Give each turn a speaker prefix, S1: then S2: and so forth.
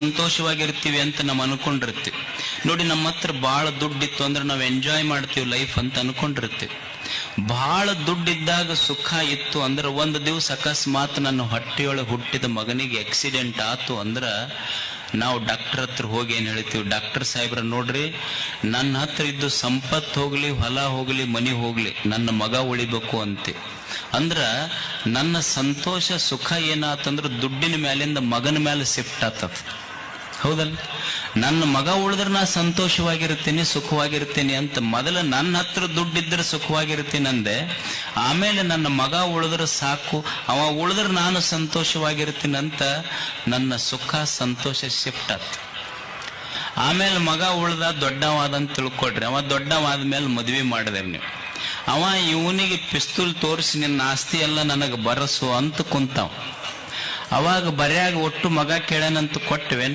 S1: ಸಂತೋಷವಾಗಿರ್ತೀವಿ ಅಂತ ನಾವು ಅನ್ಕೊಂಡಿರ್ತೀವಿ. ನೋಡಿ, ನಮ್ಮ ಹತ್ರ ಬಹಳ ದುಡ್ಡಿತ್ತು ಅಂದ್ರೆ ನಾವು ಎಂಜಾಯ್ ಮಾಡ್ತೀವಿ ಲೈಫ್ ಅಂತ ಅನ್ಕೊಂಡಿರ್ತೀವಿ. ಬಹಳ ದುಡ್ಡಿದ್ದಾಗ ಸುಖ ಇತ್ತು ಅಂದ್ರೆ ಒಂದು ದಿವಸ ಅಕಸ್ಮಾತ್ ನನ್ನ ಹೊಟ್ಟೆಯೊಳಗೆ ಹುಟ್ಟಿದ ಮಗನಿಗೆ ಆಕ್ಸಿಡೆಂಟ್ ಆತು ಅಂದ್ರ ನಾವು ಡಾಕ್ಟರ್ ಹತ್ರ ಹೋಗಿ ಏನ್ ಹೇಳ್ತೀವಿ, ಡಾಕ್ಟರ್ ಸಾಹೇಬ್ರ ನೋಡ್ರಿ, ನನ್ನ ಹತ್ರ ಇದ್ದು ಸಂಪತ್ತು ಹೋಗ್ಲಿ, ಹೊಲ ಹೋಗ್ಲಿ, ಮನಿ ಹೋಗ್ಲಿ, ನನ್ನ ಮಗ ಉಳಿಬೇಕು ಅಂತೆ. ಅಂದ್ರ ನನ್ನ ಸಂತೋಷ ಸುಖ ಏನಾತಂದ್ರ ದುಡ್ಡಿನ ಮೇಲಿಂದ ಮಗನ ಮೇಲೆ ಶಿಫ್ಟ್ ಆತದ. ಹೌದಲ್ಲ? ನನ್ನ ಮಗ ಉಳಿದ್ರೆ ನಾ ಸಂತೋಷವಾಗಿರ್ತೀನಿ, ಸುಖವಾಗಿರ್ತೀನಿ ಅಂತ ಮೊದಲ ನನ್ನ ಹತ್ರ ದುಡ್ಡಿದ್ರೆ ಸುಖವಾಗಿರ್ತೀನಿ ಅಂದೆ. ಆಮೇಲೆ ನನ್ನ ಮಗ ಉಳಿದ್ರೆ ಸಾಕು, ಅವ ಉಳಿದ್ರೆ ನಾನು ಸಂತೋಷವಾಗಿರ್ತೀನಿ ಅಂತ ನನ್ನ ಸುಖ ಸಂತೋಷ ಶಿಫ್ಟ್ ಆತ. ಆಮೇಲೆ ಮಗ ಉಳ್ದ ದೊಡ್ಡವಾದಂತ ತಿಳ್ಕೊಡ್ರಿ. ಅವ ದೊಡ್ಡವಾದ್ಮೇಲೆ ಮದ್ವೆ ಮಾಡಿದ್ರಿ ನೀವು. ಅವ ಇವನಿಗೆ ಪಿಸ್ತೂಲ್ ತೋರಿಸಿ ನಿನ್ನ ಆಸ್ತಿ ಎಲ್ಲ ನನಗೆ ಬರಸು ಅಂತ ಕುಂತಾವ. ಅವಾಗ ಬರ್ಯಾಗ ಒಟ್ಟು ಮಗ ಕೇಳನಂತ ಕೊಟ್ಟವೆ.